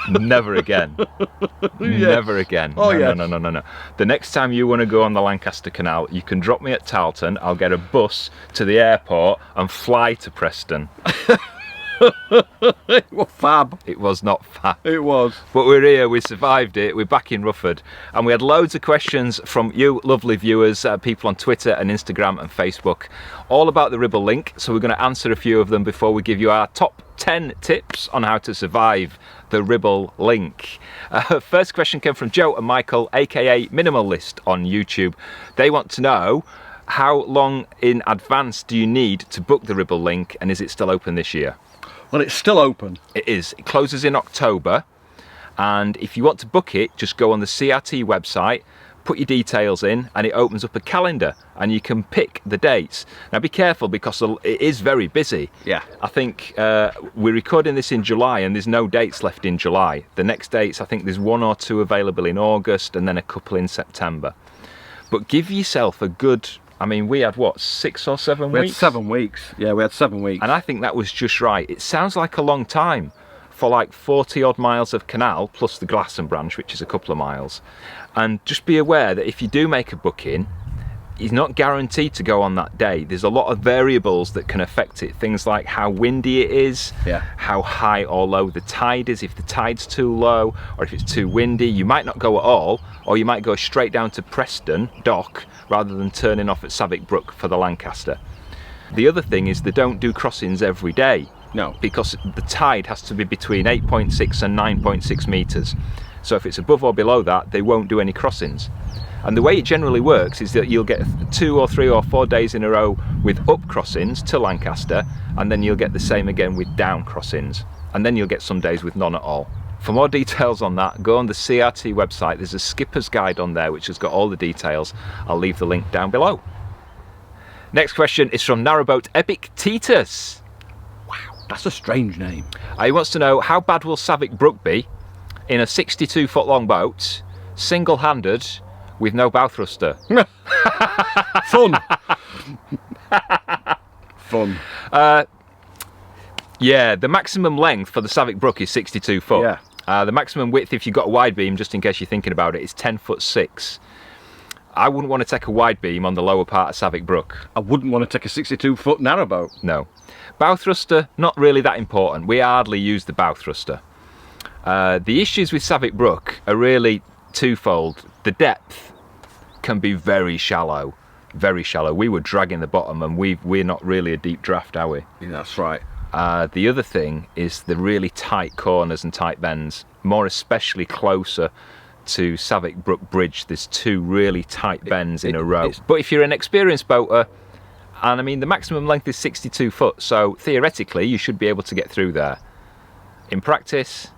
Never again. Yeah. Never again. Oh, no, yeah. No. The next time you want to go on the Lancaster Canal, you can drop me at Tarleton. I'll get a bus to the airport and fly to Preston. It was fab. It was not fab. It was. But we're here, we survived it, we're back in Rufford. And we had loads of questions from you lovely viewers, people on Twitter and Instagram and Facebook, all about the Ribble Link. So we're going to answer a few of them before we give you our top 10 tips on how to survive the Ribble Link. First question came from Joe and Michael, aka Minimalist on YouTube. They want to know, how long in advance do you need to book the Ribble Link, and is it still open this year? Well, it's still open. It is. It closes in October, and if you want to book it, just go on the CRT website, put your details in, and it opens up a calendar and you can pick the dates. Now be careful, because it is very busy. Yeah. I think we're recording this in July and there's no dates left in July. The next dates, I think there's 1 or 2 available in August and then a couple in September. But give yourself a good, I mean, we had what, 6 or 7 weeks? We had 7 weeks. Yeah, we had 7 weeks. And I think that was just right. It sounds like a long time for like 40 odd miles of canal, plus the Glasson branch, which is a couple of miles. And just be aware that if you do make a booking, it's not guaranteed to go on that day. There's a lot of variables that can affect it. Things like how windy it is, Yeah. how high or low the tide is. If the tide's too low or if it's too windy, you might not go at all, or you might go straight down to Preston dock rather than turning off at Saavik Brook for the Lancaster. The other thing is they don't do crossings every day. No. Because the tide has to be between 8.6 and 9.6 metres. So if it's above or below that, they won't do any crossings. And the way it generally works is that you'll get 2 or 3 or 4 days in a row with up crossings to Lancaster, and then you'll get the same again with down crossings. And then you'll get some days with none at all. For more details on that, go on the CRT website. There's a skipper's guide on there which has got all the details. I'll leave the link down below. Next question is from Narrowboat Epictetus. That's a strange name. He wants to know, how bad will Saavik Brook be in a 62-foot long boat, single-handed, with no bow thruster? Fun. Fun. Yeah, the maximum length for the Saavik Brook is 62 foot. Yeah. The maximum width, if you've got a wide beam, just in case you're thinking about it, is 10'6". I wouldn't want to take a wide beam on the lower part of Saavik Brook. I wouldn't want to take a 62-foot narrowboat. No. Bow thruster, not really that important. We hardly use the bow thruster. The issues with Saavik Brook are really twofold. The depth can be very shallow, very shallow. We were dragging the bottom, and we're not really a deep draft, are we? Yeah, that's right. The other thing is the really tight corners and tight bends, more especially closer to Saavik Brook Bridge. There's 2 really tight bends in a row. But if you're an experienced boater, and I mean the maximum length is 62 foot, so theoretically you should be able to get through there. In practice,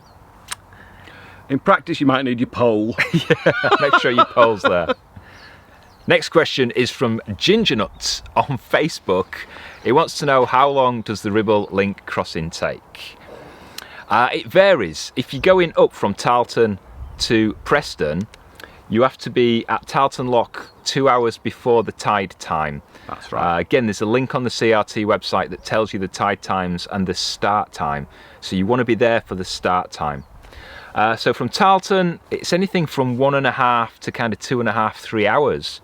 you might need your pole. yeah, make sure your pole's there. Next question is from Ginger Nuts on Facebook. He wants to know, how long does the Ribble Link crossing take? It varies. If you're going up from Tarleton to Preston, you have to be at Tarleton Lock 2 hours before the tide time. That's right. Again, there's a link on the CRT website that tells you the tide times and the start time. So you want to be there for the start time. So from Tarleton, it's anything from 1.5 to kind of 2.5, 3 hours,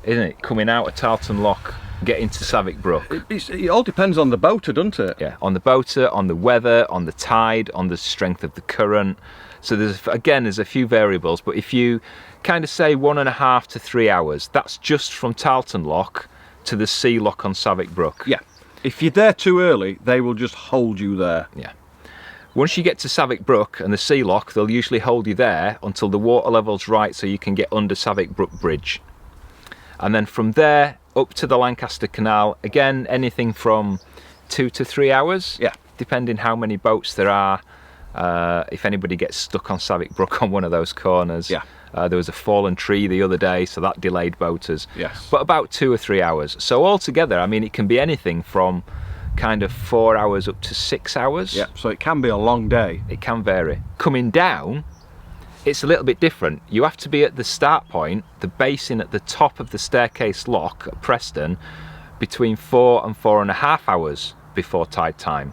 isn't it? Coming out of Tarleton Lock, getting to Saavik Brook. It all depends on the boater, doesn't it? Yeah, on the boater, on the weather, on the tide, on the strength of the current. So there's a few variables, but if you kind of say 1.5 to 3 hours, that's just from Tarleton Lock to the sea lock on Saavik Brook. Yeah. If you're there too early, they will just hold you there. Yeah. Once you get to Saavik Brook and the sea lock, they'll usually hold you there until the water level's right so you can get under Saavik Brook Bridge. And then from there up to the Lancaster Canal, again, anything from 2 to 3 hours. Yeah. Depending how many boats there are. If anybody gets stuck on Saavik Brook on one of those corners. Yeah. There was a fallen tree the other day, so that delayed boaters. Yes. But about 2 or 3 hours. So altogether, I mean, it can be anything from kind of 4 hours up to 6 hours. Yeah, so it can be a long day. It can vary. Coming down, it's a little bit different. You have to be at the start point, the basin at the top of the staircase lock at Preston, between 4 and 4.5 hours before tide time.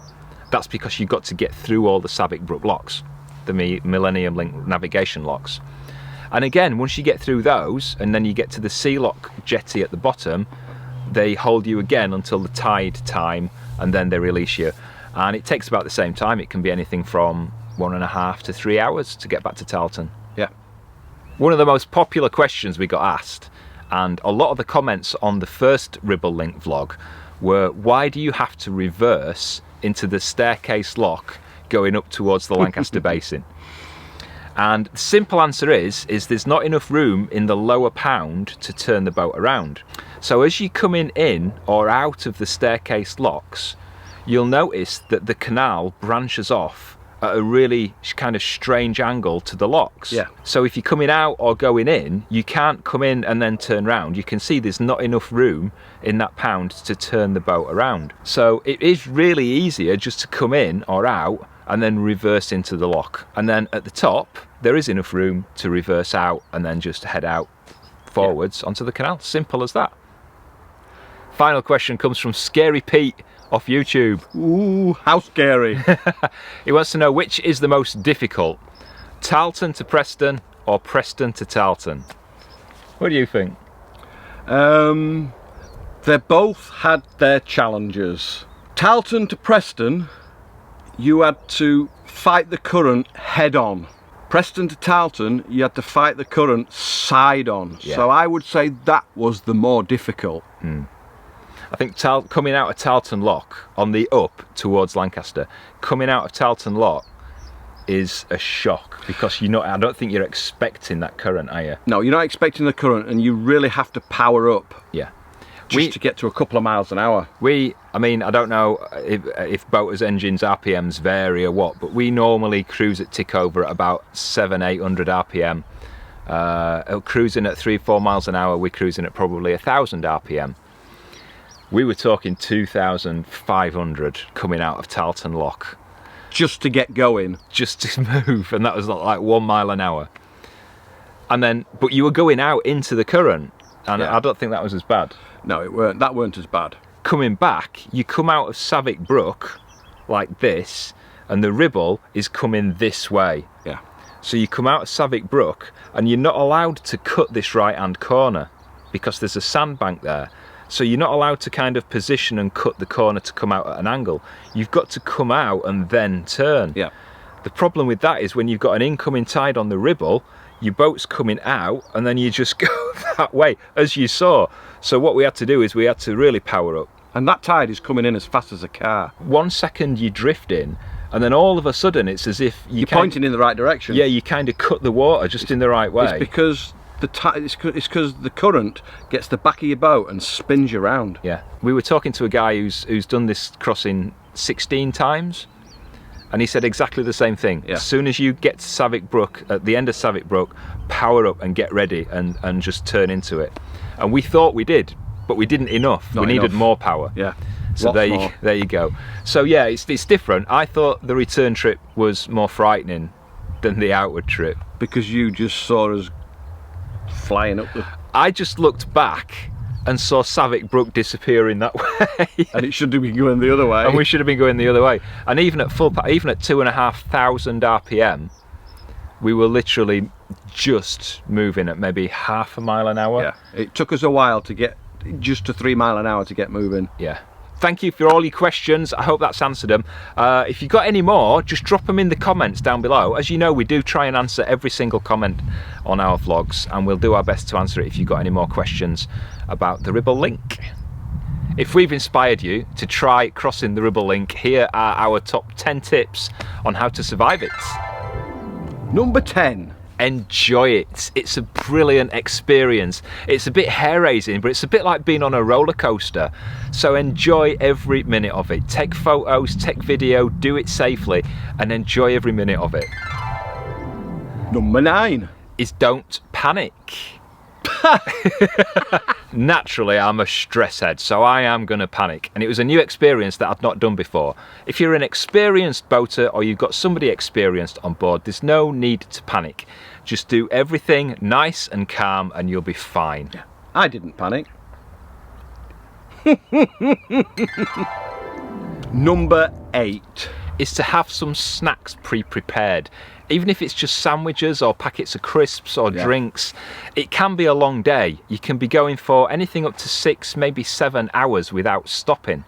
That's because you've got to get through all the Saavik Brook locks. the Millennium Link navigation locks. And again, once you get through those, and then you get to the sea lock jetty at the bottom, they hold you again until the tide time, and then they release you. And it takes about the same time. It can be anything from 1.5 to 3 hours to get back to Tarleton. Yeah. One of the most popular questions we got asked, and a lot of the comments on the first Ribble Link vlog, were why do you have to reverse into the staircase lock going up towards the Lancaster Basin? And the simple answer is there's not enough room in the lower pound to turn the boat around. So as you come in or out of the staircase locks, you'll notice that the canal branches off at a really kind of strange angle to the locks. Yeah. So if you're coming out or going in, you can't come in and then turn round. You can see there's not enough room in that pound to turn the boat around. So it is really easier just to come in or out and then reverse into the lock. And then at the top, there is enough room to reverse out and then just head out forwards onto the canal. Simple as that. Final question comes from Scary Pete off YouTube. Ooh, how scary. He wants to know which is the most difficult, Tarleton to Preston or Preston to Tarleton? What do you think? They both had their challenges. Tarleton to Preston, you had to fight the current head on. Preston to Tarleton, you had to fight the current side on. Yeah. So I would say that was the more difficult. I think coming out of Tarleton Lock on the up towards Lancaster, coming out of Tarleton Lock is a shock because I don't think you're expecting that current, are you? No, you're not expecting the current, and you really have to power up. Yeah. Just to get to a couple of miles an hour. I mean, I don't know if boaters' engines' RPMs vary or what, but we normally cruise at tick over at about 700-800 RPM. Cruising at 3-4 miles an hour, we're cruising at probably 1,000 RPM. We were talking 2,500 coming out of Tarleton Lock. Just to get going. Just to move, and that was like 1 mile an hour. And then, but you were going out into the current, and Yeah. I don't think that was as bad. No, that weren't as bad. Coming back, you come out of Saavik Brook like this, and the Ribble is coming this way. Yeah. So you come out of Saavik Brook, and you're not allowed to cut this right-hand corner because there's a sandbank there. So you're not allowed to kind of position and cut the corner to come out at an angle. You've got to come out and then turn. Yeah. The problem with that is when you've got an incoming tide on the Ribble, your boat's coming out and then you just go that way, as you saw. So what we had to do is we had to really power up. And that tide is coming in as fast as a car. 1 second you drift in, and then all of a sudden it's as if you're pointing in the right direction. Yeah, you kind of cut the water just in the right way. It's because it's because the current gets the back of your boat and spins you around. Yeah, we were talking to a guy who's done this crossing 16 times, and he said exactly the same thing. Yeah. As soon as you get to Saavik Brook, at the end of Saavik Brook, power up and get ready and just turn into it. And we thought we did, but we didn't enough. Not we needed enough. more power. Yeah. So there you go. So yeah, it's different. I thought the return trip was more frightening than the outward trip. Because you just saw us flying up the... I just looked back and saw Saavik Brook disappearing that way. And it should have been going the other way. And we should have been going the other way. And even at 2,500 RPM, we were literally just moving at maybe 0.5 mile an hour. Yeah. It took us a while to get just to 3 mile an hour to get moving. Yeah. Thank you for all your questions. I hope that's answered them. If you've got any more, just drop them in the comments down below. As you know, we do try and answer every single comment on our vlogs, and we'll do our best to answer it if you've got any more questions about the Ribble Link. If we've inspired you to try crossing the Ribble Link, here are our top 10 tips on how to survive it. Number 10. Enjoy it. It's a brilliant experience. It's a bit hair-raising, but it's a bit like being on a roller coaster. So enjoy every minute of it. Take photos, take video, do it safely, and enjoy every minute of it. Number 9. Is don't panic. Naturally, I'm a stress head, so I am going to panic. And it was a new experience that I've not done before. If you're an experienced boater or you've got somebody experienced on board, there's no need to panic. Just do everything nice and calm and you'll be fine. I didn't panic. Number 8. is to have some snacks pre-prepared. Even if it's just sandwiches or packets of crisps or drinks, it can be a long day. You can be going for anything up to 6, maybe 7 hours without stopping.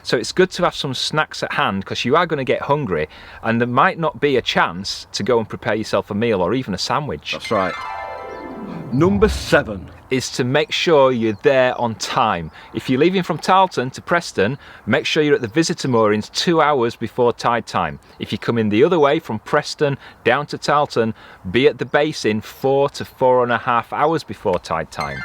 So it's good to have some snacks at hand because you are going to get hungry and there might not be a chance to go and prepare yourself a meal or even a sandwich. That's right. Number 7 is to make sure you're there on time. If you're leaving from Tarleton to Preston, make sure you're at the visitor moorings 2 hours before tide time. If you come in the other way from Preston down to Tarleton, be at the basin 4 to 4.5 hours before tide time.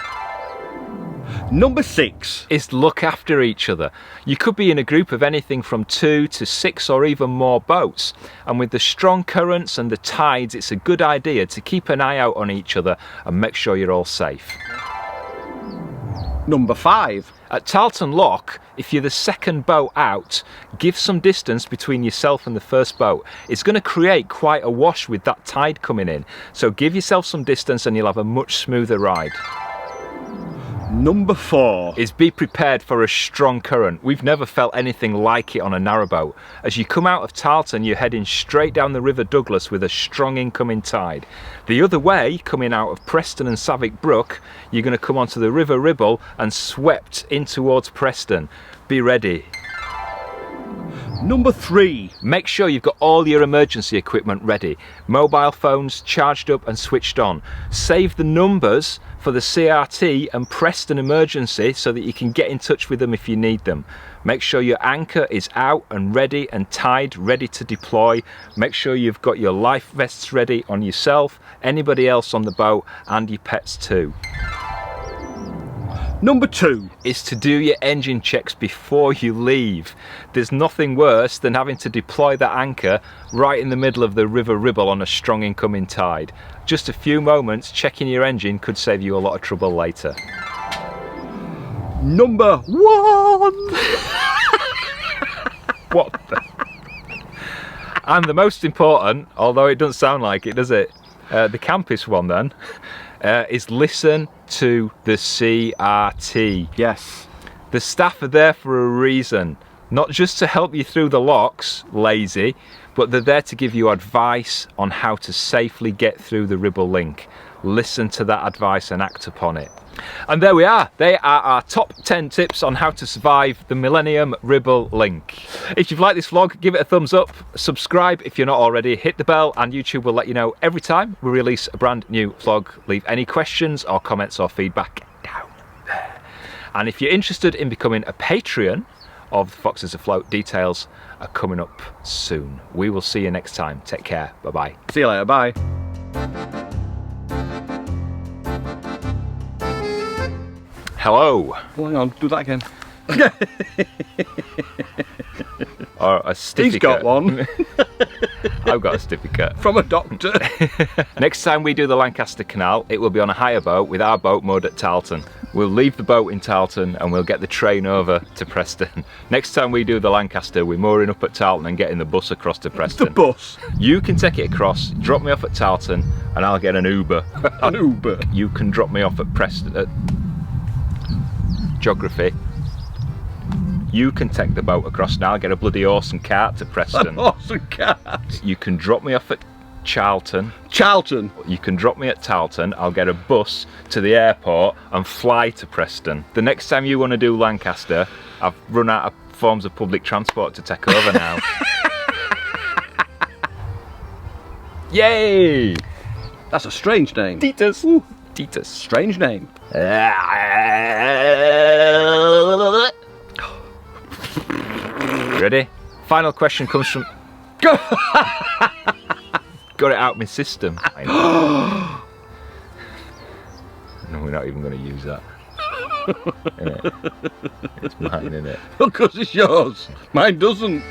Number 6 is look after each other. You could be in a group of anything from 2 to 6 or even more boats, and with the strong currents and the tides, it's a good idea to keep an eye out on each other and make sure you're all safe. Number 5 at Tarleton Lock, if you're the second boat out, give some distance between yourself and the first boat. It's going to create quite a wash with that tide coming in, so give yourself some distance and you'll have a much smoother ride. Number 4 is be prepared for a strong current. We've never felt anything like it on a narrowboat. As you come out of Tarleton, you're heading straight down the River Douglas with a strong incoming tide. The other way, coming out of Preston and Saavik Brook, you're going to come onto the River Ribble and swept in towards Preston. Be ready. Number 3. Make sure you've got all your emergency equipment ready. Mobile phones charged up and switched on. Save the numbers for the CRT and Preston emergency so that you can get in touch with them if you need them. Make sure your anchor is out and ready and tied, ready to deploy. Make sure you've got your life vests ready on yourself, anybody else on the boat, and your pets too. Number 2 is to do your engine checks before you leave. There's nothing worse than having to deploy that anchor right in the middle of the River Ribble on a strong incoming tide. Just a few moments checking your engine could save you a lot of trouble later. Number 1 What the? And the most important, although it doesn't sound like it, does it? The campus one then, is listen to the CRT. Yes. The staff are there for a reason, not just to help you through the locks, lazy, but they're there to give you advice on how to safely get through the Ribble Link. Listen to that advice and act upon it. And there we are. They are our top 10 tips on how to survive the Millennium Ribble Link. If you've liked this vlog, give it a thumbs up, subscribe if you're not already, hit the bell and YouTube will let you know every time we release a brand new vlog. Leave any questions or comments or feedback down there. And if you're interested in becoming a Patreon of the Foxes Afloat, details are coming up soon. We will see you next time. Take care. Bye-bye. See you later. Bye. Hello. Oh, hang on, do that again. Or a certificate. He's got one. I've got a certificate. From a doctor. Next time we do the Lancaster Canal, it will be on a hire boat with our boat moored at Tarleton. We'll leave the boat in Tarleton and we'll get the train over to Preston. Next time we do the Lancaster, we're mooring up at Tarleton and getting the bus across to Preston. The bus? You can take it across, drop me off at Tarleton, and I'll get an Uber. An Uber? You can drop me off at Preston. Geography. You can take the boat across and I'll get a bloody horse and cart to Preston. An horse and cart? You can drop me off at Charlton. Charlton? You can drop me at Tarleton, I'll get a bus to the airport and fly to Preston. The next time you want to do Lancaster, I've run out of forms of public transport to take over now. Yay! That's a strange name. Titus. Titus. Strange name. Ready? Final question comes from... Got it out my system. No, we're not even going to use that. Innit? It's mine, innit? Because it's yours. Mine doesn't.